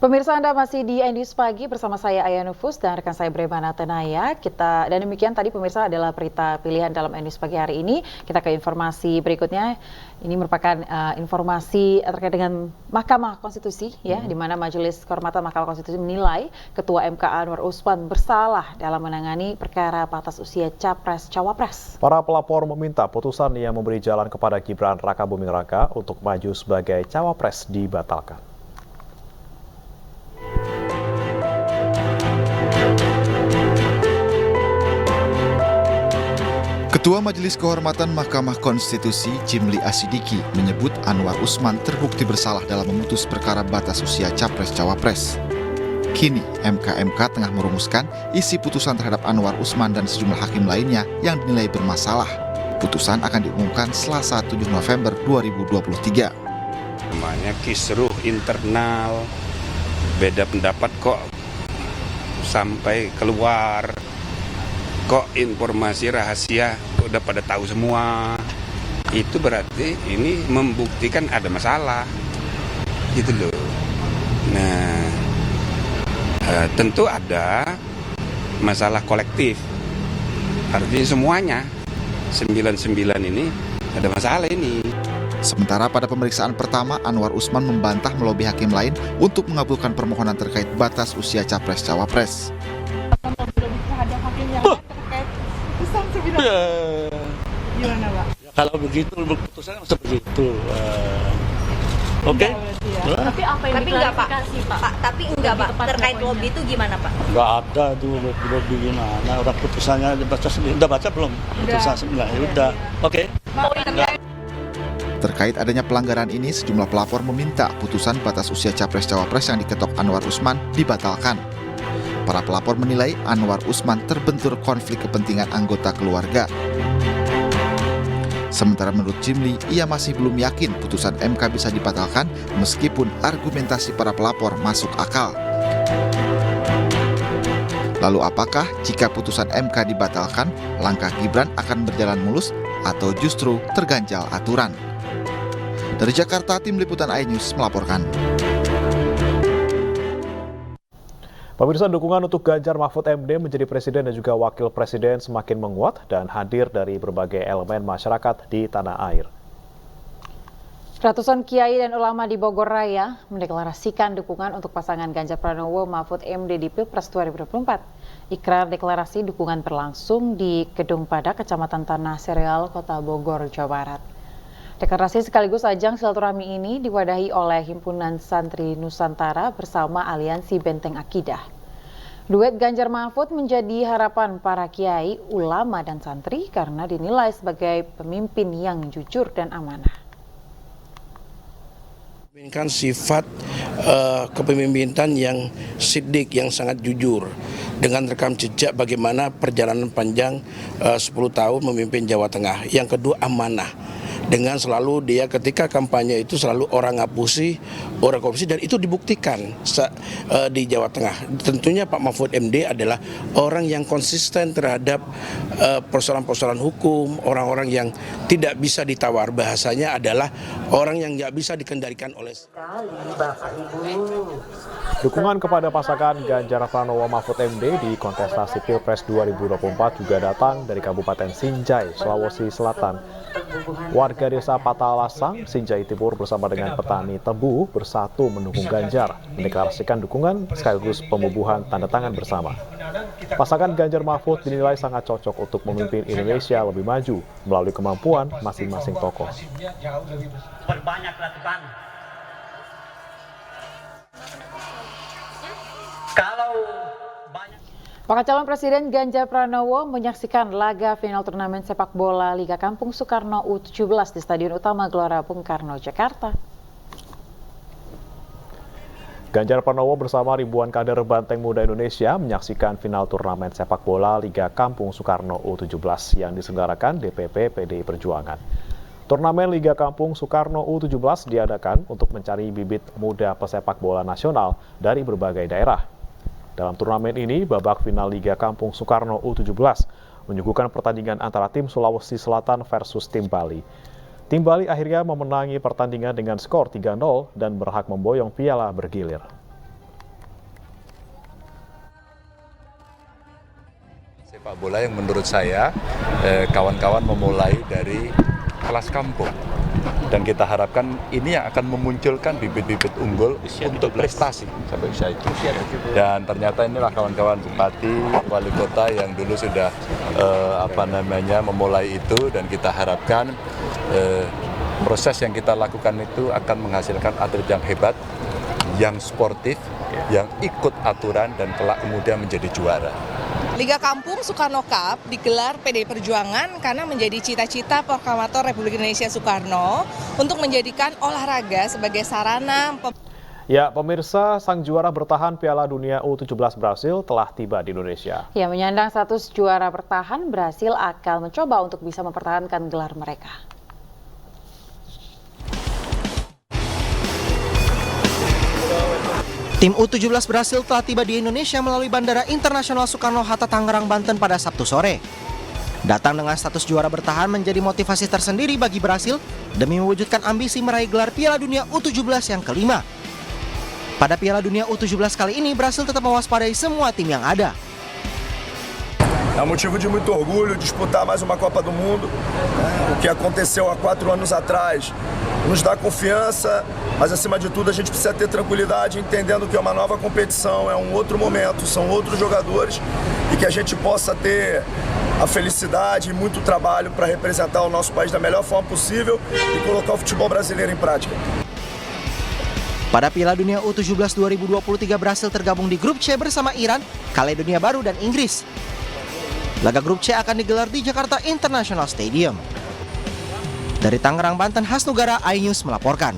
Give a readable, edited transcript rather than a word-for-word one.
Pemirsa, Anda masih di iNews Pagi bersama saya Aya Nufus dan rekan saya Bremana Tenaya. Dan demikian tadi pemirsa adalah berita pilihan dalam iNews Pagi hari ini. Kita ke informasi berikutnya. Ini merupakan informasi terkait dengan Mahkamah Konstitusi, ya, di mana Majelis Kehormatan Mahkamah Konstitusi menilai Ketua MK Anwar Usman bersalah dalam menangani perkara batas usia Capres-Cawapres. Para pelapor meminta putusan yang memberi jalan kepada Gibran Rakabuming Raka untuk maju sebagai Cawapres dibatalkan. Ketua Majelis Kehormatan Mahkamah Konstitusi Jimli Asidiki menyebut Anwar Usman terbukti bersalah dalam memutus perkara batas usia Capres-Cawapres. Kini MK tengah merumuskan isi putusan terhadap Anwar Usman dan sejumlah hakim lainnya yang dinilai bermasalah. Putusan akan diumumkan Selasa 7 November 2023. Namanya kisruh internal, beda pendapat kok sampai keluar. Kok informasi rahasia udah pada tahu semua, itu berarti ini membuktikan ada masalah gitu loh. Nah, tentu ada masalah kolektif, artinya semuanya 99 ini ada masalah ini. Sementara pada pemeriksaan pertama, Anwar Usman membantah melobi hakim lain untuk mengabulkan permohonan terkait batas usia Capres-Cawapres. Gimana, Pak? Ya, kalau begitu keputusannya seperti itu. Oke. Ya. Tapi apa yang diklarifikasi, Pak? Tapi enggak, Pak. Terkait lobby itu gimana, Pak? Enggak ada tuh lobby gimana. Orang putusannya dibaca sendiri. Udah baca belum? Putusan sembilan. Ya udah. Oke. Terkait adanya pelanggaran ini, sejumlah pelapor meminta putusan batas usia Capres-Cawapres yang diketok Anwar Usman dibatalkan. Para pelapor menilai Anwar Usman terbentur konflik kepentingan anggota keluarga. Sementara menurut Jimli, ia masih belum yakin putusan MK bisa dibatalkan meskipun argumentasi para pelapor masuk akal. Lalu apakah jika putusan MK dibatalkan, langkah Gibran akan berjalan mulus atau justru terganjal aturan? Dari Jakarta, Tim Liputan iNews melaporkan. Pemirsa, dukungan untuk Ganjar Mahfud MD menjadi presiden dan juga wakil presiden semakin menguat dan hadir dari berbagai elemen masyarakat di tanah air. Ratusan kiai dan ulama di Bogor Raya mendeklarasikan dukungan untuk pasangan Ganjar Pranowo Mahfud MD di Pilpres 2024. Ikrar deklarasi dukungan berlangsung di Gedung Pada, Kecamatan Tanah Sereal, Kota Bogor, Jawa Barat. Deklarasi sekaligus ajang silaturahmi ini diwadahi oleh Himpunan Santri Nusantara bersama Aliansi Benteng Akidah. Duet Ganjar Mahfud menjadi harapan para kiai, ulama, dan santri karena dinilai sebagai pemimpin yang jujur dan amanah. Kan sifat kepemimpinan yang sidik, yang sangat jujur, dengan rekam jejak bagaimana perjalanan panjang 10 tahun memimpin Jawa Tengah. Yang kedua, amanah. Dengan selalu dia ketika kampanye itu selalu orang ngapusi, orang korupsi, dan itu dibuktikan di Jawa Tengah. Tentunya Pak Mahfud MD adalah orang yang konsisten terhadap persoalan-persoalan hukum, orang-orang yang tidak bisa ditawar, bahasanya adalah orang yang nggak bisa dikendalikan oleh Dukungan kepada pasangan Ganjar Pranowo Mahfud MD di kontestasi Pilpres 2024 juga datang dari Kabupaten Sinjai, Sulawesi Selatan. Warga desa Patalasang, Sinjai Timur bersama dengan petani tebu bersatu mendukung Ganjar, mendeklarasikan dukungan sekaligus pembubuhan tanda tangan bersama. Pasangan Ganjar Mahfud dinilai sangat cocok untuk memimpin Indonesia lebih maju melalui kemampuan masing-masing tokoh. Bakal calon Presiden Ganjar Pranowo menyaksikan laga final turnamen sepak bola Liga Kampung Soekarno U17 di Stadion Utama Gelora Bung Karno, Jakarta. Ganjar Pranowo bersama ribuan kader Banteng Muda Indonesia menyaksikan final turnamen sepak bola Liga Kampung Soekarno U17 yang diselenggarakan DPP PDI Perjuangan. Turnamen Liga Kampung Soekarno U17 diadakan untuk mencari bibit muda pesepak bola nasional dari berbagai daerah. Dalam turnamen ini, babak final Liga Kampung Soekarno U17 menyuguhkan pertandingan antara tim Sulawesi Selatan versus tim Bali. Tim Bali akhirnya memenangi pertandingan dengan skor 3-0 dan berhak memboyong piala bergilir. Sepak bola yang menurut saya kawan-kawan memulai dari kelas kampung. Dan kita harapkan ini yang akan memunculkan bibit-bibit unggul untuk prestasi sampai usia itu. Dan ternyata inilah kawan-kawan bupati, wali kota yang dulu sudah memulai itu, dan kita harapkan proses yang kita lakukan itu akan menghasilkan atlet yang hebat, yang sportif, yang ikut aturan dan kelak kemudian menjadi juara. Liga Kampung Soekarno Cup digelar PDI Perjuangan karena menjadi cita-cita Proklamator Republik Indonesia Soekarno untuk menjadikan olahraga sebagai sarana. Ya, pemirsa, sang juara bertahan Piala Dunia U17 Brasil telah tiba di Indonesia. Ya, menyandang status juara bertahan, Brasil akan mencoba untuk bisa mempertahankan gelar mereka. Tim U17 Brasil telah tiba di Indonesia melalui Bandara Internasional Soekarno-Hatta, Tangerang, Banten pada Sabtu sore. Datang dengan status juara bertahan menjadi motivasi tersendiri bagi Brasil demi mewujudkan ambisi meraih gelar Piala Dunia U17 yang kelima. Pada Piala Dunia U17 kali ini, Brasil tetap mewaspadai semua tim yang ada. É motivo de muito orgulho disputar mais uma Copa do Mundo. O que aconteceu há 4 anos atrás nos dá confiança, mas acima de tudo a gente precisa ter tranquilidade, entendendo que é uma nova competição, é um outro momento, são outros jogadores, e que a gente possa ter a felicidade e muito trabalho para representar o nosso país da melhor forma possível e colocar o futebol brasileiro em prática. Pada Piala Dunia U17 2023, Brasil tergabung di grup C bersama Iran, Kaledonia Baru, dan Inggris. Laga grup C akan digelar di Jakarta International Stadium. Dari Tangerang, Banten, Hasnugara, iNews melaporkan.